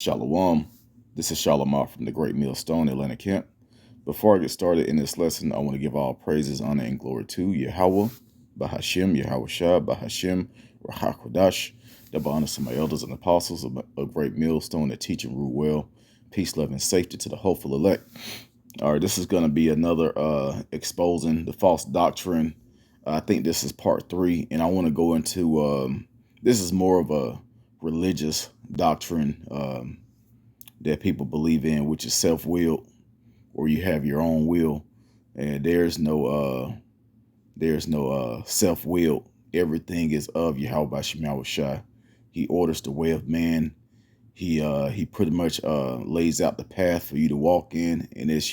Shalom. This is Shalom from the Great Millstone Atlanta Camp. Before I get started in this lesson, I want to give all praises, honor, and glory to Yahweh, Bahashim, Yahweh Shah, Bahashim, Rahakwadash. Double honor to my elders and apostles of a Great Millstone that teach and rule well. Peace, love, and safety to the hopeful elect. All right, this is going to be another exposing the false doctrine. I think this is part 3, and I want to go into this is more of a religious doctrine that people believe in, which is self-willed, or you have your own will, and there's no self-willed. Everything is of Yahweh Shemawah Shai. He orders the way of man. He pretty much lays out the path for you to walk in, and it's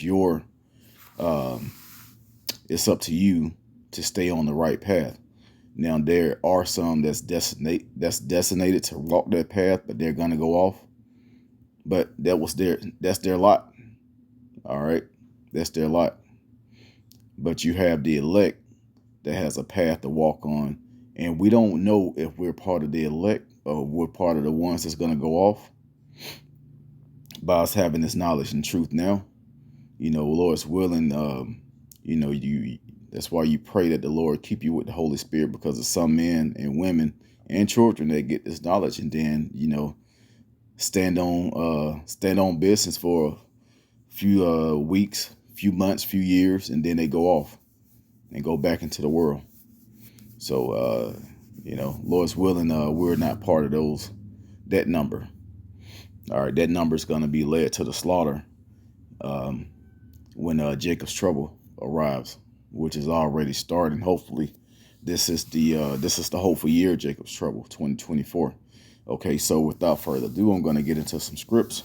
up to you to stay on the right path. Now there are some that's designated to walk that path, but they're gonna go off. But that's their lot. All right, that's their lot. But you have the elect that has a path to walk on, and we don't know if we're part of the elect or we're part of the ones that's gonna go off. By us having this knowledge and truth now, Lord's willing, that's why you pray that the Lord keep you with the Holy Spirit, because of some men and women and children that get this knowledge and then, stand on business for a few weeks, few months, few years, and then they go off and go back into the world. So, Lord's willing, we're not part of that number. All right, that number is going to be led to the slaughter when Jacob's trouble arrives, which is already starting. Hopefully, this is the hopeful year, Jacob's trouble, 2024. Okay, so without further ado, I'm going to get into some scripts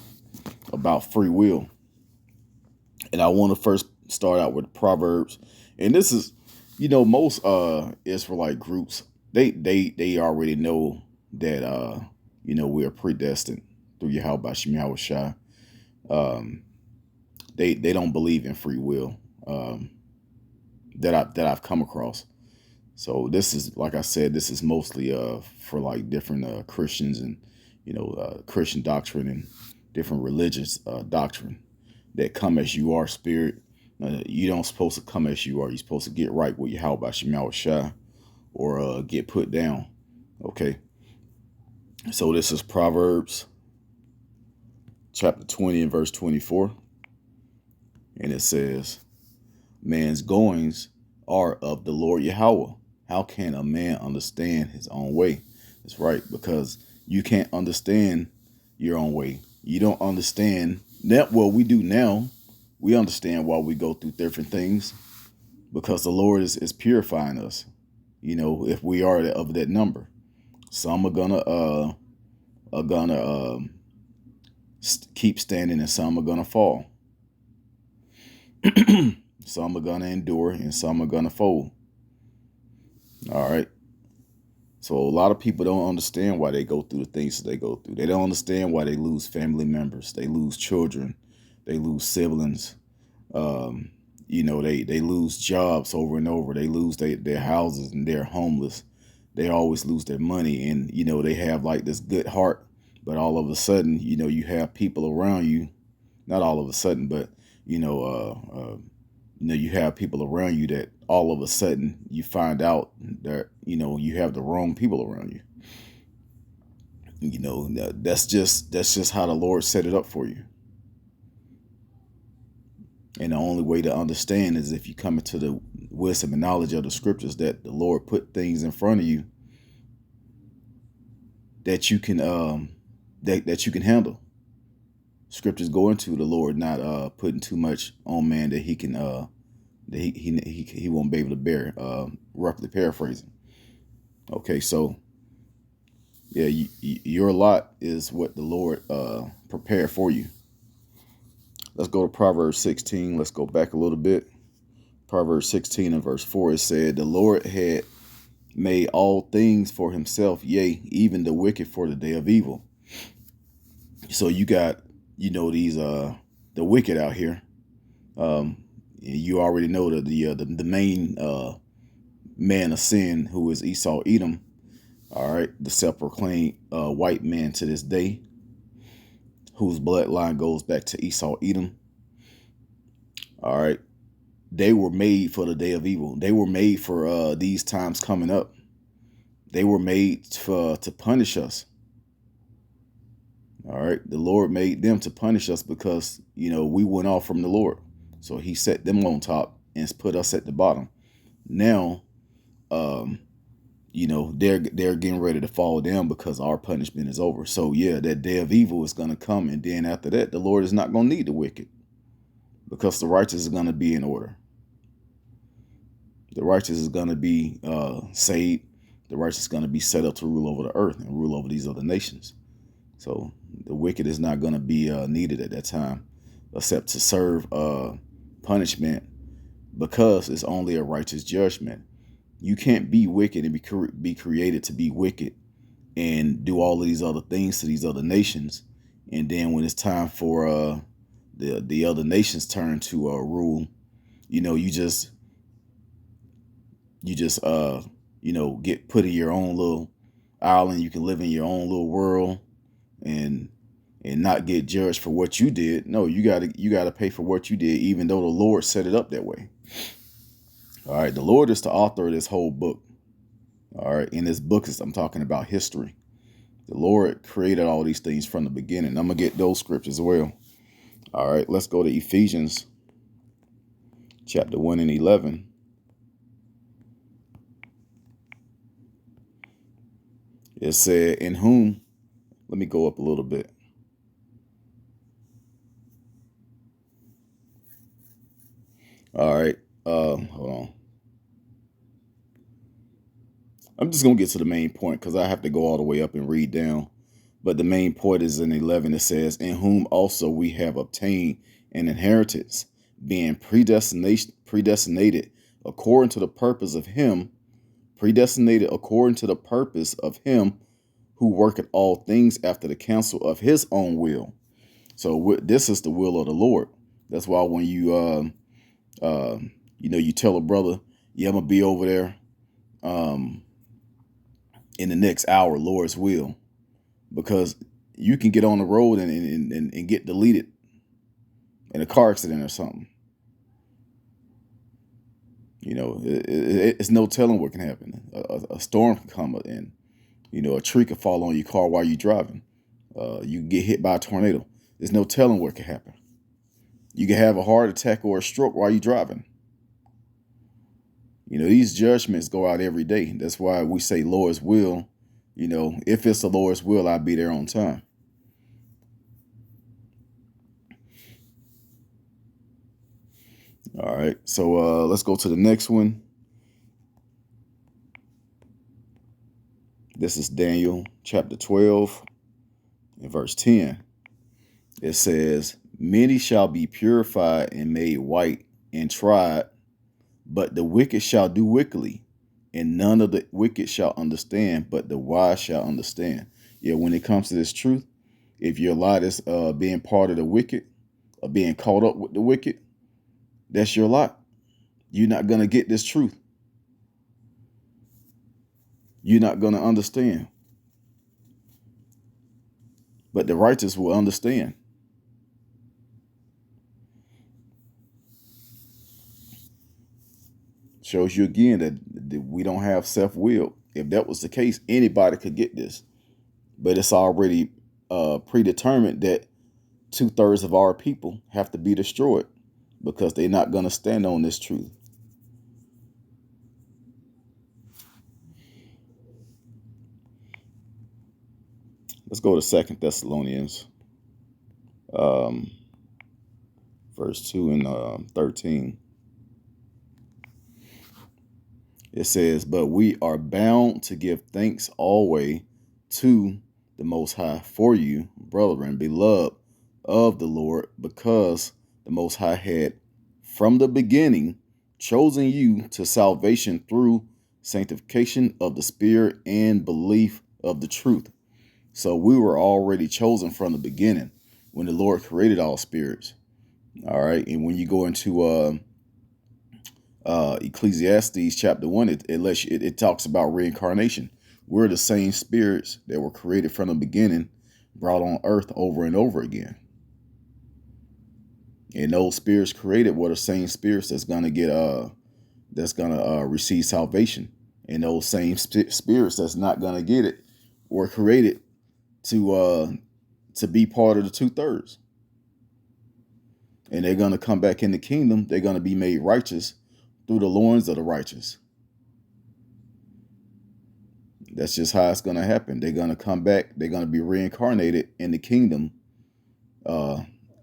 about free will, and I want to first start out with Proverbs. And this is, most Israelite groups, they already know that we are predestined through Yahweh Shemawah Shai. They don't believe in free will that I've come across. So this is, like I said, this is mostly for like different Christians and Christian doctrine and different religious doctrine that come as you are spirit. You don't supposed to come as you are. You're supposed to get right with Yahweh Shemawah Shai or get put down. Okay. So this is Proverbs chapter 20 and verse 24. And it says, man's goings are of the Lord Yahweh. How can a man understand his own way? That's right, because you can't understand your own way. You don't understand that. Well, we do now. We understand why we go through different things, because the Lord is purifying us. If we are of that number, some are gonna keep standing, and some are gonna fall. Some are gonna endure, and some are gonna fold. All right. So a lot of people don't understand why they go through the things that they go through. They don't understand why they lose family members. They lose children. They lose siblings. They lose jobs over and over. They lose their houses, and they're homeless. They always lose their money, and they have like this good heart, but all of a sudden, you have people around you. Not all of a sudden, but you have people around you that all of a sudden you find out that you have the wrong people around you. That's just how the Lord set it up for you. And the only way to understand is if you come into the wisdom and knowledge of the scriptures, that the Lord put things in front of you that you can that you can handle. Scriptures go into the Lord not putting too much on man that he can that he won't be able to bear. Roughly paraphrasing. Okay, so yeah, your lot is what the Lord prepared for you. Let's go to Proverbs 16. Let's go back a little bit. Proverbs 16 and verse 4, it said, the Lord had made all things for himself, yea, even the wicked for the day of evil. So you got, these the wicked out here. You already know that the main man of sin, who is Esau Edom. All right, the self-proclaimed white man to this day. whose bloodline goes back to Esau, Edom. All right. They were made for the day of evil. They were made for these times coming up. They were made to punish us. All right. The Lord made them to punish us because, we went off from the Lord. So he set them on top and put us at the bottom. Now, they're getting ready to fall down because our punishment is over. So yeah, that day of evil is going to come. And then after that, the Lord is not going to need the wicked because the righteous is going to be in order. The righteous is going to be saved. The righteous is going to be set up to rule over the earth and rule over these other nations. So the wicked is not going to be needed at that time, except to serve punishment, because it's only a righteous judgment. You can't be wicked and be created to be wicked and do all of these other things to these other nations. And then when it's time for the other nations' turn to rule, you just get put in your own little island. You can live in your own little world and not get judged for what you did. No, you gotta pay for what you did, even though the Lord set it up that way. All right, the Lord is the author of this whole book. All right, in this book I'm talking about history. The Lord created all these things from the beginning. I'm gonna get those scriptures as well. All right, let's go to Ephesians chapter 1 and 11. It said, in whom, let me go up a little bit. All right, hold on. I'm just going to get to the main point because I have to go all the way up and read down. But the main point is in 11. It says, in whom also we have obtained an inheritance, being predestinated according to the purpose of him, who worketh all things after the counsel of his own will. So this is the will of the Lord. That's why when you you tell a brother, yeah, I'm gonna be over there in the next hour, Lord's will, because you can get on the road and get deleted in a car accident or something. It's no telling what can happen. A storm can come and, a tree could fall on your car while you're driving. You can get hit by a tornado. There's no telling what can happen. You can have a heart attack or a stroke while you're driving. These judgments go out every day. That's why we say Lord's will. If it's the Lord's will, I'll be there on time. All right, so let's go to the next one. This is Daniel chapter 12 and verse 10. It says, many shall be purified and made white and tried, but the wicked shall do wickedly, and none of the wicked shall understand, but the wise shall understand. Yeah, when it comes to this truth, if your lot is being part of the wicked or being caught up with the wicked, that's your lot. You're not going to get this truth. You're not going to understand. But the righteous will understand. Shows you again that we don't have self-will. If that was the case, anybody could get this. But it's already predetermined that 2/3 of our people have to be destroyed because they're not going to stand on this truth. Let's go to 2 Thessalonians, verse 2 and 13. It says, but we are bound to give thanks always to the Most High for you, brethren, beloved of the Lord, because the Most High had from the beginning chosen you to salvation through sanctification of the Spirit and belief of the truth. So we were already chosen from the beginning when the Lord created all spirits. All right. And when you go into Ecclesiastes chapter 1, it talks about reincarnation. We're the same spirits that were created from the beginning brought on earth over and over again. And those spirits created were the same spirits that's gonna receive salvation. And those same spirits that's not gonna get it were created to be part of the 2/3. And they're gonna come back in the kingdom. They're gonna be made righteous through the loins of the righteous. That's just how it's gonna happen. They're gonna come back. They're gonna be reincarnated in the kingdom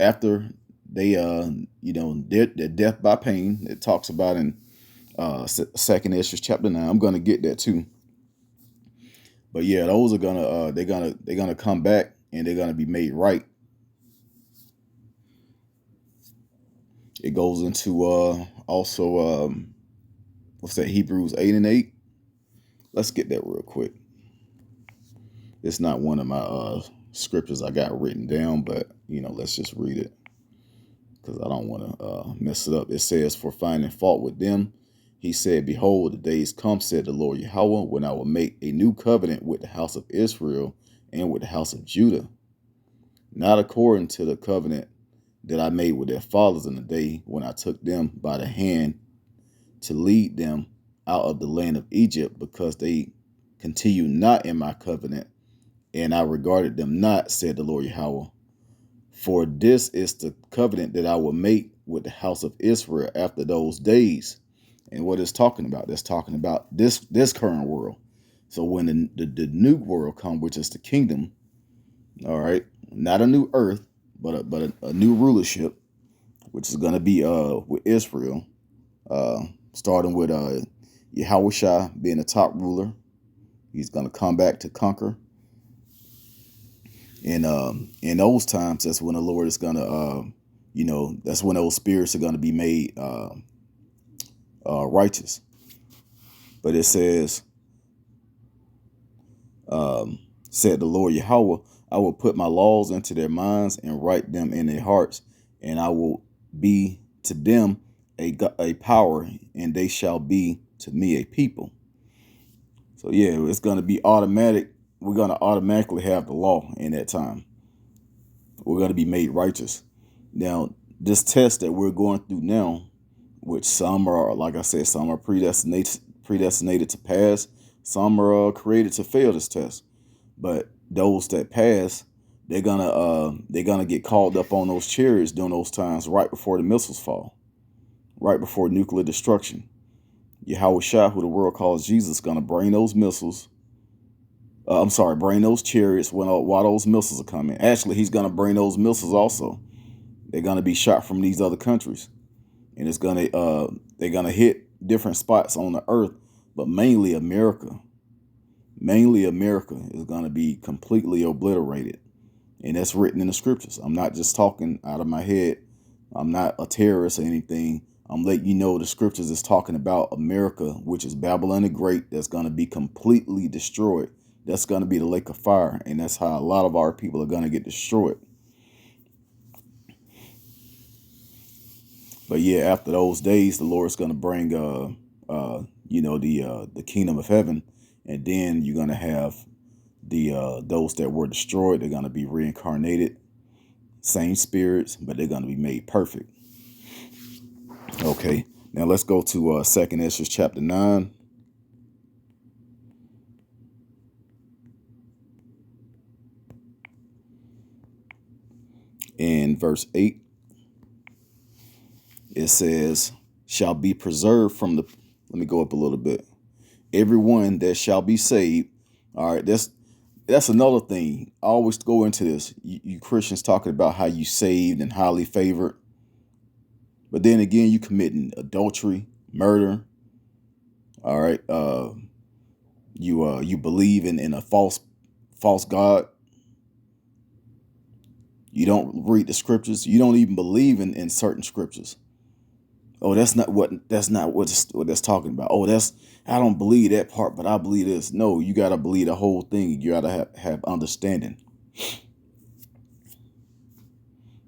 after they their death by pain. It talks about in Second Esdras chapter 9. I'm gonna get that too. But yeah, those are gonna they're gonna come back and they're gonna be made right. It goes into also what's that, Hebrews 8:8. Let's get that real quick. It's not one of my scriptures I got written down, but let's just read it because I don't want to mess it up. It says, "For finding fault with them, he said, Behold, the days come, said the Lord Yahweh, when I will make a new covenant with the house of Israel and with the house of Judah, not according to the covenant that I made with their fathers in the day when I took them by the hand to lead them out of the land of Egypt, because they continued not in my covenant, and I regarded them not, said the Lord Yahweh. For this is the covenant that I will make with the house of Israel after those days." And what it's talking about? That's talking about this current world. So when the new world comes, which is the kingdom, all right, not a new earth, but a new rulership, which is going to be with Israel, starting with Yahushua being the top ruler. He's going to come back to conquer. And in those times, that's when the Lord is going to, that's when those spirits are going to be made righteous. But it says, said the Lord Yahweh, I will put my laws into their minds and write them in their hearts, and I will be to them a power, and they shall be to me a people. So yeah, it's going to be automatic. We're going to automatically have the law in that time. We're going to be made righteous. Now, this test that we're going through now, which some are, like I said, some are predestinated to pass. Some are created to fail this test. But those that pass, they're gonna get called up on those chariots during those times, right before the missiles fall, right before nuclear destruction. Yahushua, who the world calls Jesus, gonna bring those missiles. Bring those chariots while those missiles are coming. Actually, he's gonna bring those missiles also. They're gonna be shot from these other countries, and they're gonna hit different spots on the earth, but mainly America. Mainly America is gonna be completely obliterated, and that's written in the scriptures. I'm not just talking out of my head. I'm not a terrorist or anything. I'm letting you know the scriptures is talking about America, which is Babylon the Great, that's gonna be completely destroyed. That's gonna be the lake of fire, and that's how a lot of our people are gonna get destroyed. But yeah, after those days, the Lord's going to bring, the kingdom of heaven, and then you're going to have those that were destroyed. They're going to be reincarnated, same spirits, but they're going to be made perfect. Okay, now let's go to Second Esdras chapter 9. In verse 8. It says, shall be preserved from the, let me go up a little bit. Everyone that shall be saved. All right, that's another thing. I always go into this. You Christians talking about how you saved and highly favored. But then again, you committing adultery, murder. All right. You believe in a false God. You don't read the scriptures. You don't even believe in certain scriptures. Oh, that's not what that's talking about. Oh, I don't believe that part, but I believe this. No, you gotta believe the whole thing. You gotta have understanding.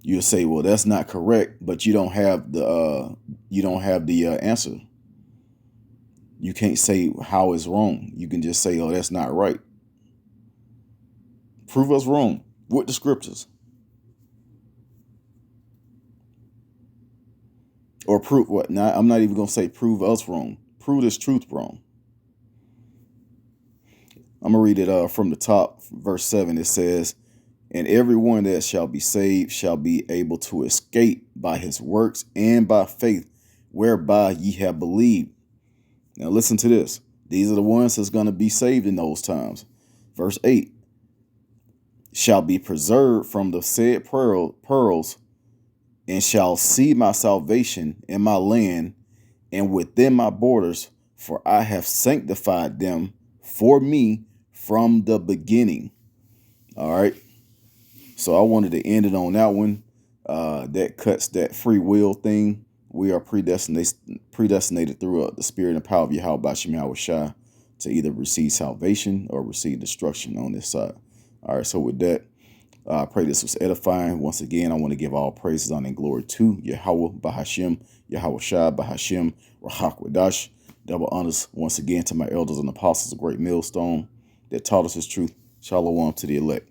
You'll say, well, that's not correct, but you don't have the answer. You can't say how it's wrong. You can just say, oh, that's not right. Prove us wrong. with the scriptures. Or prove what? Now, I'm not even going to say prove us wrong. Prove this truth wrong. I'm going to read it from the top, verse 7. It says, and everyone that shall be saved shall be able to escape by his works and by faith, whereby ye have believed. Now listen to this. These are the ones that's going to be saved in those times. Verse 8, shall be preserved from the said pearls, and shall see my salvation in my land and within my borders, for I have sanctified them for me from the beginning. All right. So I wanted to end it on that one. That cuts that free will thing. We are predestinated through the spirit and power of Yahweh Bashim Yahweh Shai to either receive salvation or receive destruction on this side. All right. So with that, I pray this was edifying. Once again, I want to give all praises, honor, and glory to Yahweh Bahashim, Yahweh Shai Bahashim, Rahak Wadash. Double honors once again to my elders and apostles, a great millstone that taught us his truth. Shalom to the elect.